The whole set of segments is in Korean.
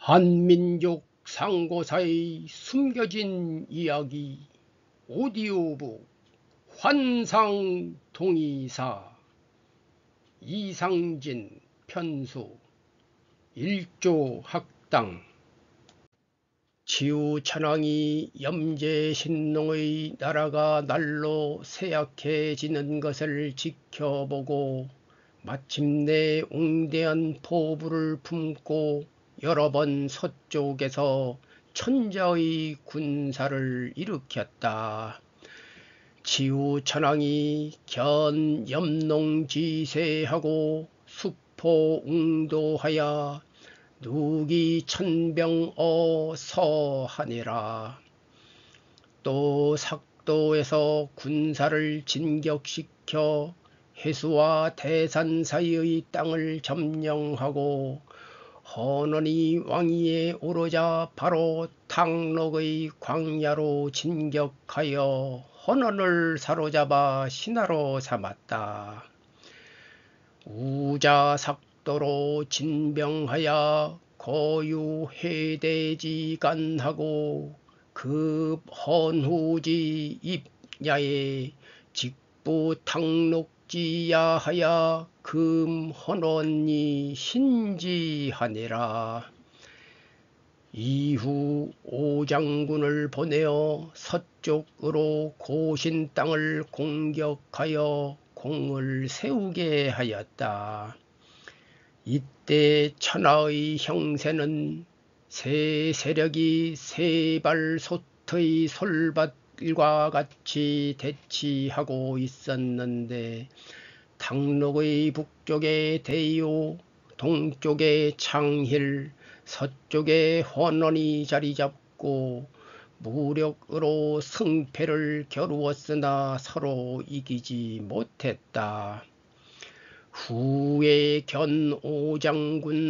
한민족 상고사의 숨겨진 이야기 오디오북 환상동의사 이상진 편수 일조학당 지우천왕이 염제신농의 나라가 날로 쇠약해지는 것을 지켜보고 마침내 웅대한 포부를 품고 여러 번 서쪽에서 천자의 군사를 일으켰다. 지우천왕이 견염농지세하고 수포웅도하여 누기 천병어 서하니라. 또 sak도에서 군사를 진격시켜 해수와 대산 사이의 땅을 점령하고 헌원이 왕위에 오르자 바로 탕록의 광야로 진격하여 헌원을 사로잡아 신하로 삼았다. 우자삭도로 진병하여 거유해대지간하고 급헌후지 입야에 직부탕록지야하여 금헌원이 신지하니라. 이후 오장군을 보내어 서쪽으로 고신 땅을 공격하여 공을 세우게 하였다. 이때 천하의 형세는 세 세력이 세발솥의 솔밭과 같이 대치하고 있었는데 탕록의 북쪽에 대요, 동쪽에 창힐, 서쪽에 헌원이 자리잡고 무력으로 승패를 겨루었으나 서로 이기지 못했다. 후에 견오장군하여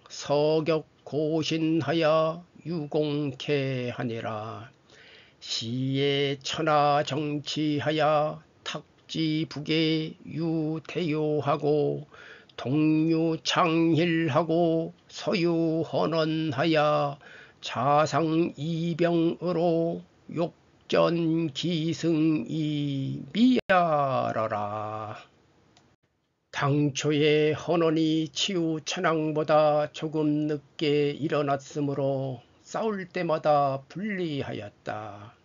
서격고신하여 유공케하니라. 시에 천하정치하여 탁지북에 유대요하고 동유창힐하고 서유헌원하여 자상이병으로 욕전기승이 미야러라. 당초에 헌원이 지우천왕보다 조금 늦게 일어났으므로 싸울 때마다 불리하였다.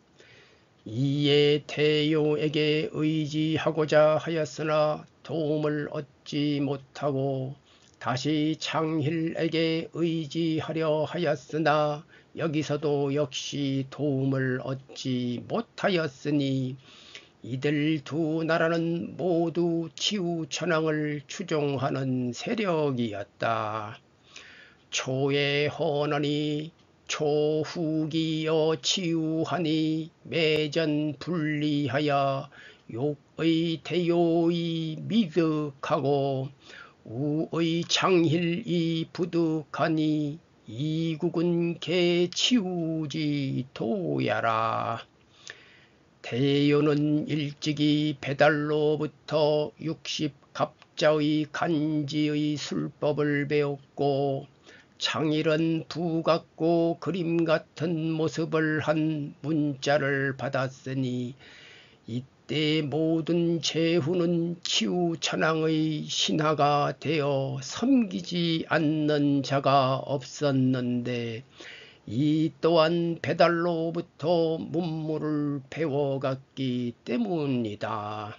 이에 대요에게 의지하고자 하였으나 도움을 얻지 못하고 다시 창힐에게 의지하려 하였으나 여기서도 역시 도움을 얻지 못하였으니 이들 두 나라는 모두 지우천왕을 추종하는 세력이었다. 초에 헌원이 초후기여 지우하니 매전 분리하여 욕의 대요이 미득하고 우의 창힐이 부득하니 이국은 개치우지 도야라. 대요는 일찍이 배달로부터 60갑자의 간지의 술법을 배웠고 창일은 부 같고 그림 같은 모습을 한 문자를 받았으니 이때 모든 제후는 지우천왕의 신하가 되어 섬기지 않는 자가 없었는데 이 또한 배달로부터 문물을 배워갔기 때문이다.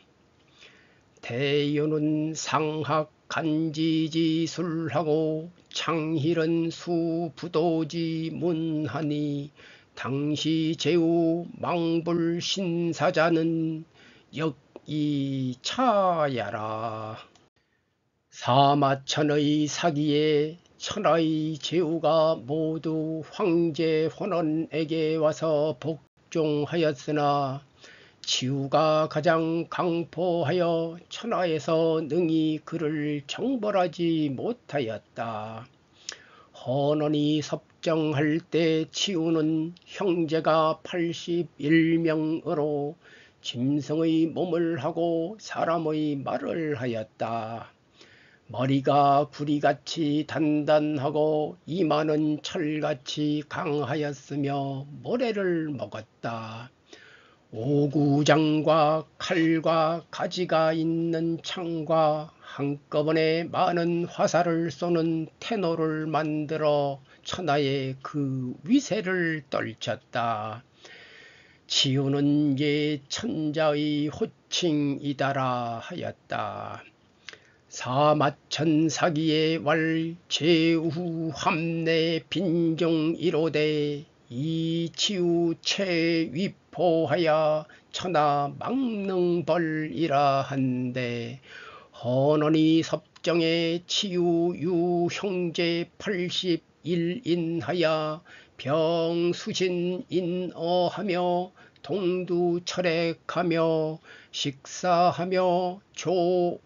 대요는 상학 간지지술하고 창힐은 수부도지 문하니 당시 제후 망불신사자는 역이 차야라. 사마천의 사기에 천하의 제후가 모두 황제 헌원에게 와서 복종하였으나 지후가 가장 강포하여 천하에서 능히 그를 정벌하지 못하였다. 헌원이 섭정할 때 지후는 형제가 81명으로 짐승의 몸을 하고 사람의 말을 하였다. 머리가 구리같이 단단하고 이마는 철같이 강하였으며 모래를 먹었다. 오구장과 칼과 가지가 있는 창과 한꺼번에 많은 화살을 쏘는 테너를 만들어 천하의 그 위세를 떨쳤다. 치우는 예 천자의 호칭이다라 하였다. 사마천사기의 왈 제우 함내 빈종 1호대 이치우 최위포하여 천하 망능벌이라 한데 헌원이 섭정에 치유 유 형제 81인하여 병수신 인어하며 동두철액하며 식사하며 조오구장과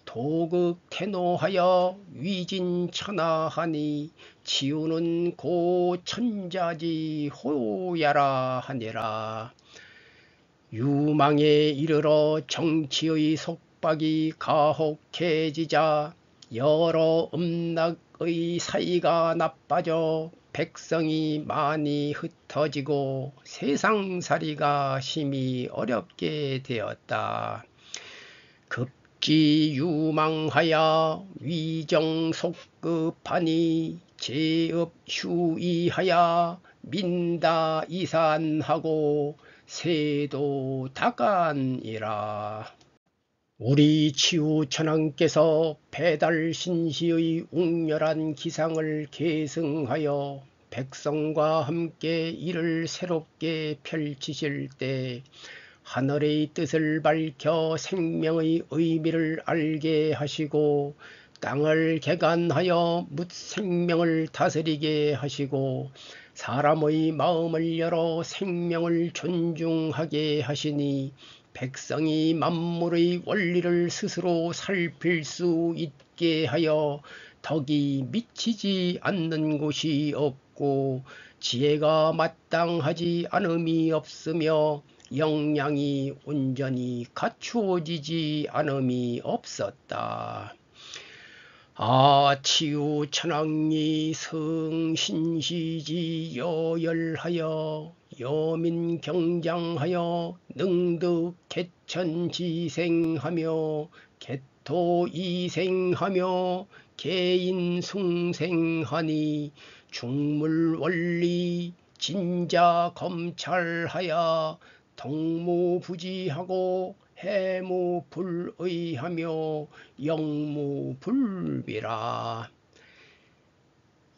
도극태노하여 위진천하하니 치우는 고천자지 호야라 하니라. 유망에 이르러 정치의 속박이 가혹해지자 여러 음락의 사이가 나빠져 백성이 많이 흩어지고 세상살이가 심히 어렵게 되었다. 급기 유망하여 위정속급하니 제업 휴이하여 민다 이산하고 세도 다간이라. 우리 치우천왕께서 배달신시의 웅렬한 기상을 계승하여 백성과 함께 이를 새롭게 펼치실 때 하늘의 뜻을 밝혀 생명의 의미를 알게 하시고 땅을 개간하여 뭇 생명을 다스리게 하시고 사람의 마음을 열어 생명을 존중하게 하시니 백성이 만물의 원리를 스스로 살필 수 있게 하여 덕이 미치지 않는 곳이 없고 지혜가 마땅하지 않음이 없으며 역량이 온전히 갖추어지지 않음이 없었다. 치우천왕이 성신시지 여열하여 여민경장하여 능득개천지생하며 개토이생하며 개인숭생하니 중물원리 진자검찰하여 덕무부지하고 해무불의하며 영무불비라.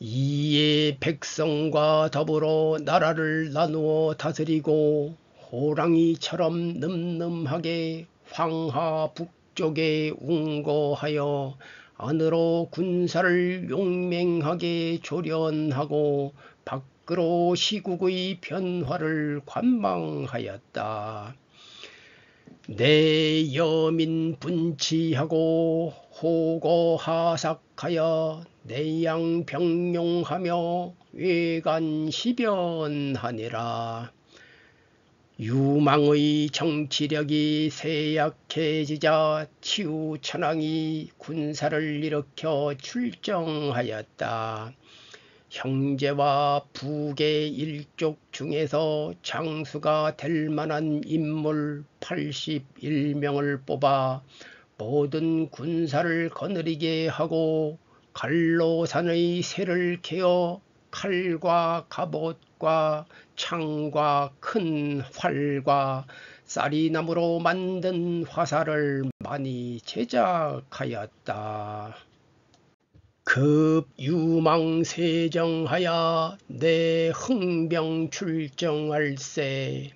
이에 백성과 더불어 나라를 나누어 다스리고 호랑이처럼 늠름하게 황하 북쪽에 운거하여 안으로 군사를 용맹하게 조련하고 밖으로 시국의 변화를 관망하였다. 내 여민 분치하고 호고하삭하여 내양 병용하며 외관시변하니라. 유망의 정치력이 쇠약해지자 치우천왕이 군사를 일으켜 출정하였다. 형제와 부계 일족 중에서 장수가 될 만한 인물 81명을 뽑아 모든 군사를 거느리게 하고 갈로산의 새를 캐어 칼과 갑옷과 창과 큰 활과 쌀이나무로 만든 화살을 많이 제작하였다. 급 유망세정하여 내 흥병 출정할세.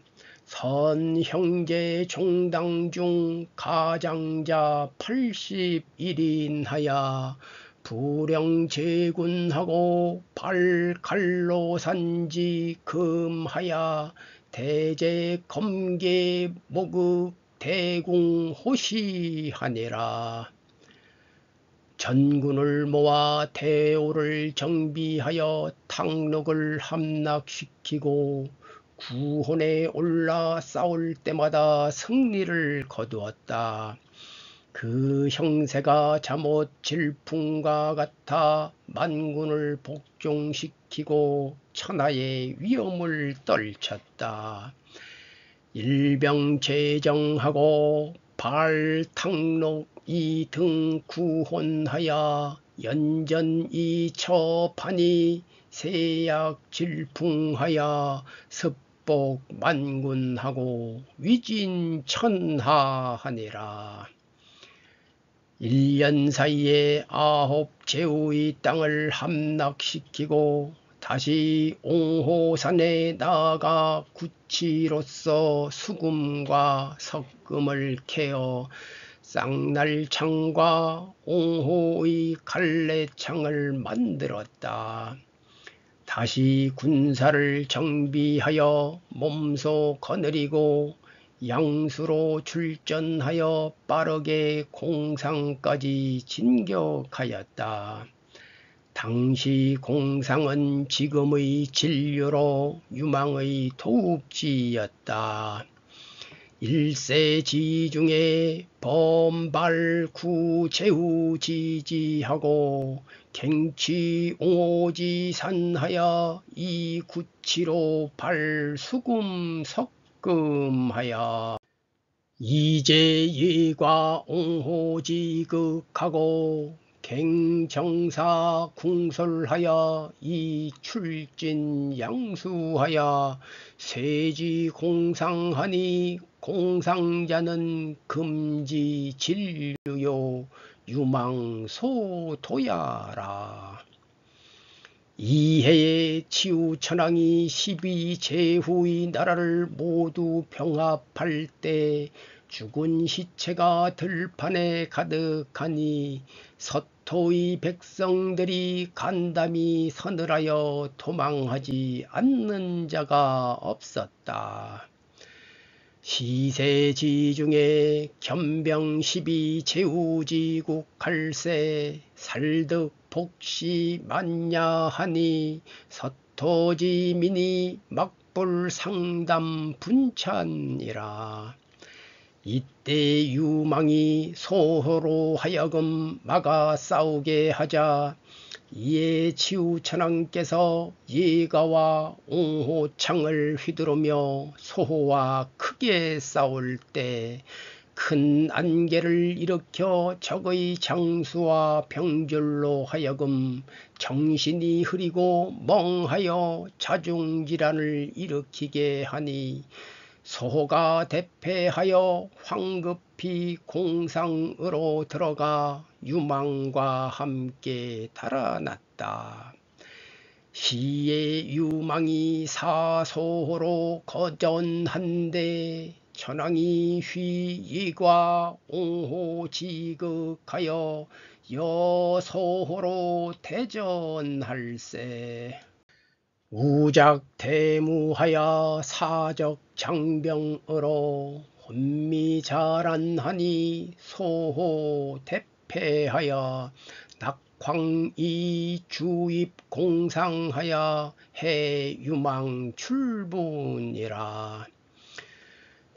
선 형제 종당 중 가장자 81인하여 부령제군하고 발갈로산지 금하여 대제 검계 목읍 대궁호시하니라. 전군을 모아 대오를 정비하여 탕록을 함락시키고 구혼에 올라 싸울 때마다 승리를 거두었다. 그 형세가 잠옷 질풍과 같아 만군을 복종시키고 천하의 위엄을 떨쳤다. 일병제정하고 발탕록 이등 구혼하여 연전 이처판이 세약 질풍하여 습복 만군하고 위진천하하니라. 1년 사이에 9제우의 땅을 함락시키고 다시 옹호산에 나아가 구치로서 수금과 석금을 캐어 쌍날창과 옹호의 갈래창을 만들었다. 다시 군사를 정비하여 몸소 거느리고 양수로 출전하여 빠르게 공상까지 진격하였다. 당시 공상은 지금의 진류로 유망의 도읍지였다. 일세지 중에 범발구제우지지하고 갱치옹호지산하여 이구치로 발수금 석금하여 이제예과 옹호지극하고 갱정사 궁설하여 이출진 양수하여 세지공상하니 공상자는 금지진류요 유망소도야라. 이해에 치우천왕이 12제후의 나라를 모두 병합할 때 죽은 시체가 들판에 가득하니 서토의 백성들이 간담이 서늘하여 도망하지 않는 자가 없었다. 시세지 중에 겸병 12제우지국 할세 살득 복시 만야하니 서토지민이 막불 상담 분찬이라. 이때 유망이 소호로 하여금 막아 싸우게 하자 이에 치우천왕께서 예가와 옹호창을 휘두르며 소호와 크게 싸울 때 큰 안개를 일으켜 적의 장수와 병졸로 하여금 정신이 흐리고 멍하여 자중질환을 일으키게 하니 소호가 대패하여 황급히 공상으로 들어가 유망과 함께 달아났다. 시의 유망이 사소호로 거전한데 천왕이 휘예과 옹호지극하여 여소호로 대전할세. 우작대무하여 사적 장병으로 혼미자란하니 소호 대패하여 낙황이 주입 공상하여 해유망 출분이라.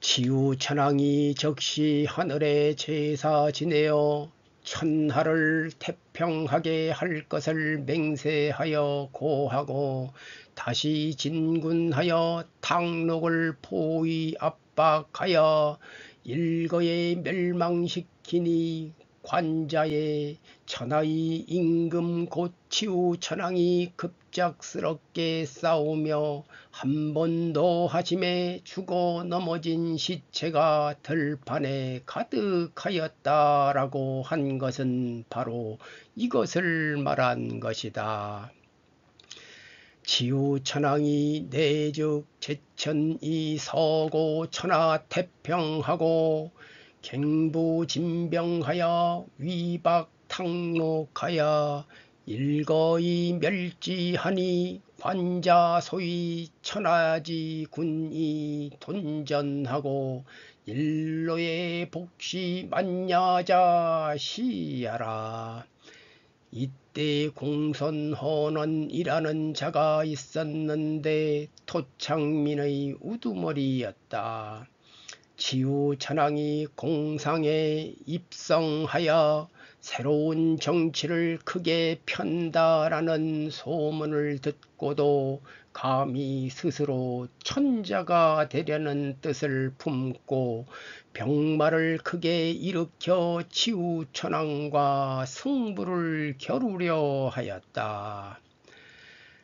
치우천왕이 적시 하늘에 제사 지내어 천하를 태평하게 할 것을 맹세하여 고하고 다시 진군하여 탕록을 포위 압박하여 일거에 멸망시키니 관자에 천하의 임금 곧 치우천왕이 급작스럽게 싸우며 한 번 더 하심에 죽어 넘어진 시체가 들판에 가득하였다라고 한 것은 바로 이것을 말한 것이다. 치우천왕이 내즉 제천이 서고 천하 태평하고 갱부진병하여 위박탕록하여 일거이 멸지하니 관자 소위 천하지 군이 돈전하고 일로의 복시 만야자 시하라. 이때 공손헌원이라는 자가 있었는데 토창민의 우두머리였다. 치우천왕이 공상에 입성하여 새로운 정치를 크게 편다라는 소문을 듣고도 감히 스스로 천자가 되려는 뜻을 품고 병마를 크게 일으켜 치우천왕과 승부를 겨루려 하였다.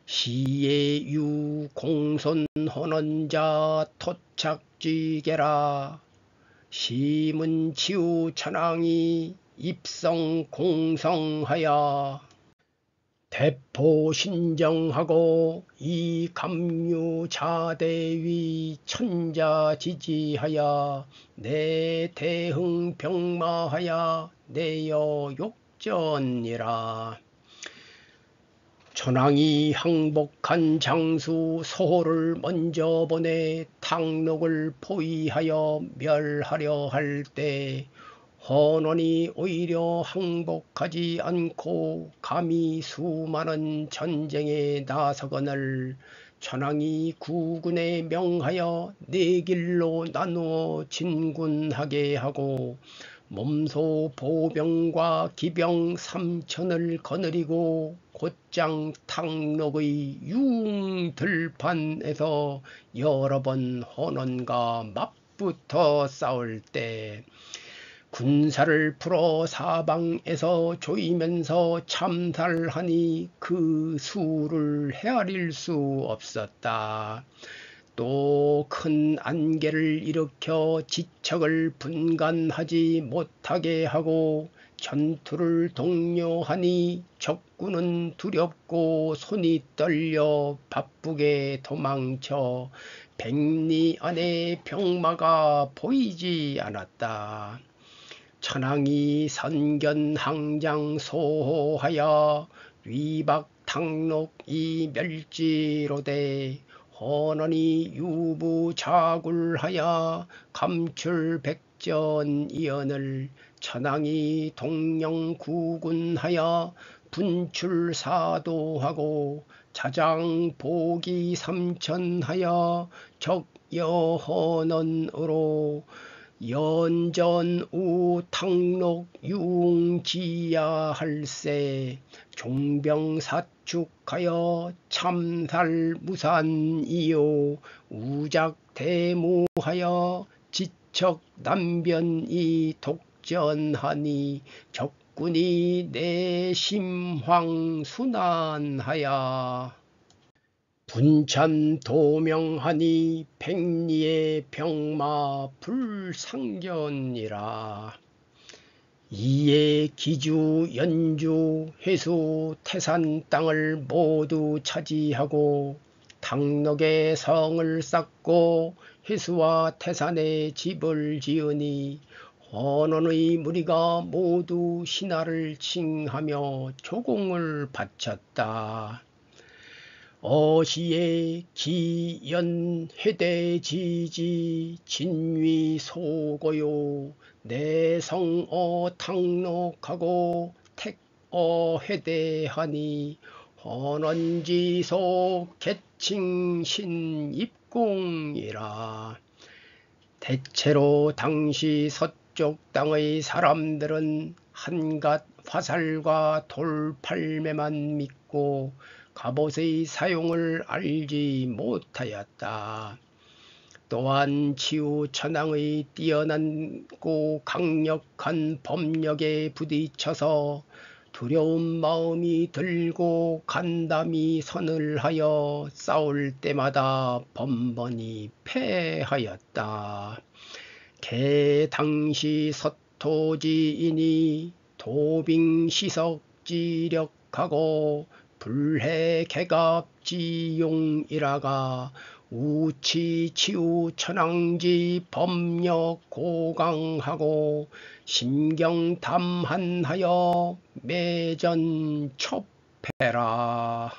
시예유 공손헌원자 토착쥐개라. 시문 치우천왕이 입성 공성하여 대포신정하고 이 감유자대위 천자지지하여 내 대흥 병마하여 내여 욕전이라. 천왕이 항복한 장수 소호를 먼저 보내 탕록을 포위하여 멸하려 할 때 헌원이 오히려 항복하지 않고 감히 수많은 전쟁에 나서거늘 천왕이 구군에 명하여 네 길로 나누어 진군하게 하고 몸소 보병과 기병 3천을 거느리고 곧장 탕록의 융들판에서 여러 번 헌원과 맞붙어 싸울 때 군사를 풀어 사방에서 조이면서 참살하니 그 수를 헤아릴 수 없었다. 또 큰 안개를 일으켜 지척을 분간하지 못하게 하고 전투를 독려하니 적군은 두렵고 손이 떨려 바쁘게 도망쳐 백리 안에 병마가 보이지 않았다. 천왕이 선견항장 소호하여 위박 탕록 이 멸지로되 헌원이 유부자굴하여 감출백전이언을 천왕이 동령구군하여 분출사도하고 자장보기 3천하여 적여헌원으로 연전우 탕록 융지야할세 종병사축하여 참살무산이요 우작대무하여 지척남변이 독전하니 적군이 내심황순환하여 분찬 도명하니 백리의 병마 불상견이라. 이에 기주, 연주, 회수, 태산 땅을 모두 차지하고 탕록의 성을 쌓고 회수와 태산에 집을 지으니 헌원의 무리가 모두 신하를 칭하며 조공을 바쳤다. 어시에 기연 회대지지 진위 소고요 내성어 탕록하고 택어 회대하니 헌원지소 개칭신 입공이라. 대체로 당시 서쪽 땅의 사람들은 한갓 화살과 돌팔매만 믿고 갑옷의 사용을 알지 못하였다. 또한 치우천왕의 뛰어난고 강력한 법력에 부딪혀서 두려운 마음이 들고 간담이 선을 하여 싸울 때마다 번번이 패하였다. 개 당시 서토지이니 도빙시석지력하고 불해개갑지용이라가 우치 치우천왕지 법력 고강하고 심경담한하여 매전 첩해라.